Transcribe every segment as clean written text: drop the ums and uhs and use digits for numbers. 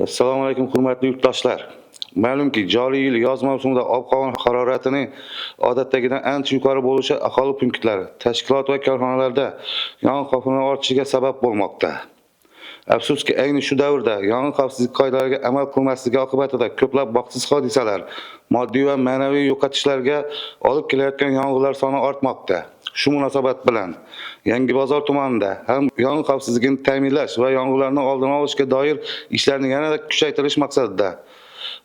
Assalomu alaykum hurmatli yurtdoshlar. Ma'lumki, joriy yil yoz mavsumida ob-havo haroratining odatdagidan ancha yuqori bo'lishi aholi punktlari, tashkilot va korxonalarda yong'in xavfini ortishiga sabab bo'lmoqda. Afsuski, ayni shu davrda yong'in xavfsizlik qoidalariga amal qilmasligi oqibatida ko'plab baxtsiz hodisalar, moddiy va ma'naviy yo'qotishlarga olib kelayotgan yong'inlar soni ortmoqda. Shu munosabat bilan Yangibozor tumanida ham yong'in xavfsizligini ta'minlash va yong'inlarni oldini olishga doir ishlarni yanada kuchaytirish maqsadida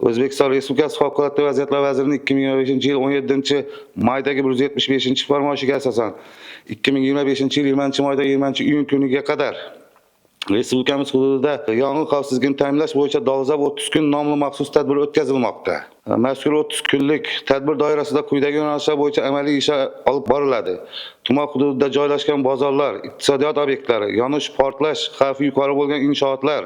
O'zbekiston Respublikasi Favqulodda vaziyatlar vazirining 2025-yil 17-maydagi 175-farmoyishiga asosan 2025-yil 20-mayda 20-iyun kuniga qadar Respublikamiz hududida yong'in xavfsizligini ta'minlash bo'yicha dolzarb 30 kun nomli maxsus tadbir o'tkazilmoqda. Mazkur 30 kunlik tadbir doirasida quyidagi yo'nalishlar bo'yicha amaliy ishlar olib boriladi. Tuman hududida joylashgan bozorlar, iqtisodiyot obyektlari, yonish, portlash xavfi yuqori bo'lgan inshootlar,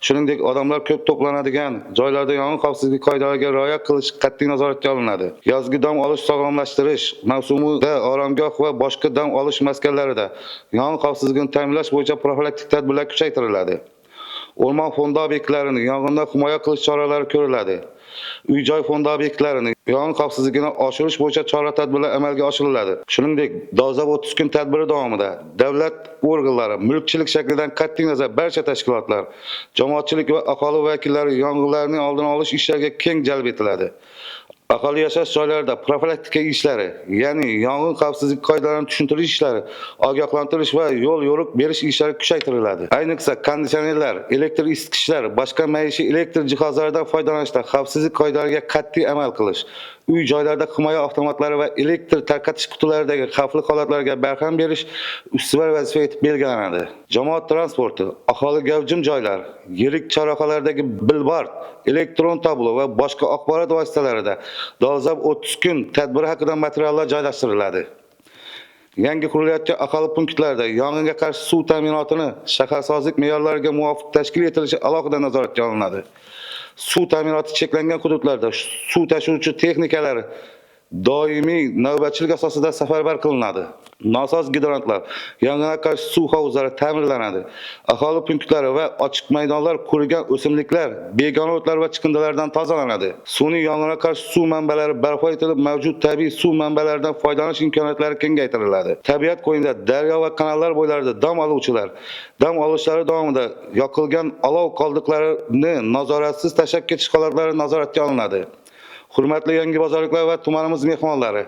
shuningdek odamlar ko'p to'planadigan joylarda yong'in xavfsizligi qoidalariga rioya qilish qat'iy nazoratga olinadi. Yozgi dam olish sog'lomlashtirish mavsumida oromgoh va boshqa dam olish maskanlarida yong'in xavfsizligini ta'minlash bo'yicha profilaktik tadbirlar kuchaytiriladi. O'rmon fondi obyektlarini yong'indan himoya qilish choralari ko'riladi. Uy-joy fondi obyektlarini yong'in xavfsizligini oshirish bo'yicha chora-tadbirlar amalga oshiriladi. Shuningdek, dolzarb 30 kun tadbiri davomida davlat organlari, mulkchilik shaklidan qat'iy nazar barcha tashkilotlar, jamoatchilik va aholi vakillari yong'inlarning oldini olish ishlariga keng jalb etiladi. Aholi yashash joylarida profilaktika ishlari, ya'ni yong'in xavfsizlik qoidalarini tushuntirish ishlari, ogohlantirish va yo'l yo'riq berish ishlari kuchaytiriladi. Ayniqsa, konditsionerlar, elektr isitgichlar, boshqa maishiy elektr jihozlaridan foydalanishda xavfsizlik qoidalariga qat'iy amal qilish, uy-joylarda himoya avtomatlari va elektr tarqatish qutilaridagi xavfli holatlarga barham berish ustuvor vazifa etib belgilanadi. Jamoat transporti, aholi gavjum joylar, yirik chorrahalardagi billboard, elektron tablo va boshqa axborot vositalarida dolzarb 30 kun tadbiri haqida materiallar joylashtiriladi. Yangi qurilayotgan aholi punktlarida yong'inga qarshi suv ta'minotini shaharsozlik me'yorlariga muvofiq tashkil etilishi alohida nazoratga olinadi. Suv ta'minoti cheklangan hududlarda suv tashuvchi texnikalar doimiy navbatchilik asosida safarbar qilinadi. Nosoz gidrantlar, yong'inga qarshi suv havzlari ta'mirlanadi. Aholi punktlari va ochiq maydonlar qurigan o'simliklar, begona o'tlar va chiqindilardan tozalanadi. Sun'iy yong'inga qarshi suv manbalari barpo etilib, mavjud tabiiy suv manbalaridan foydalanish imkoniyatlari kengaytiriladi. Tabiat qo'ynida, daryo va kanallar bo'ylarida dam oluvchilar dam olishlari davomida yoqilgan olov qoldiqlarini nazoratsiz tashlab ketish holatlari nazoratga olinadi. Hurmatli Yangibozorliklar va tumanimiz mehmonlari,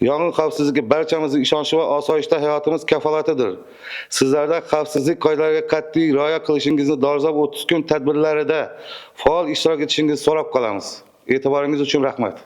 yong'in xavfsizligi barchamizning ishonchi va osoyishta hayotimiz kafolatidir. Sizlardan xavfsizlik qoidalariga qat'iy rioya qilishingizni dolzarb 30 kun tadbirlarida faol ishtirok etishingizni so'rab qolamiz. E'tiboringiz uchun rahmat.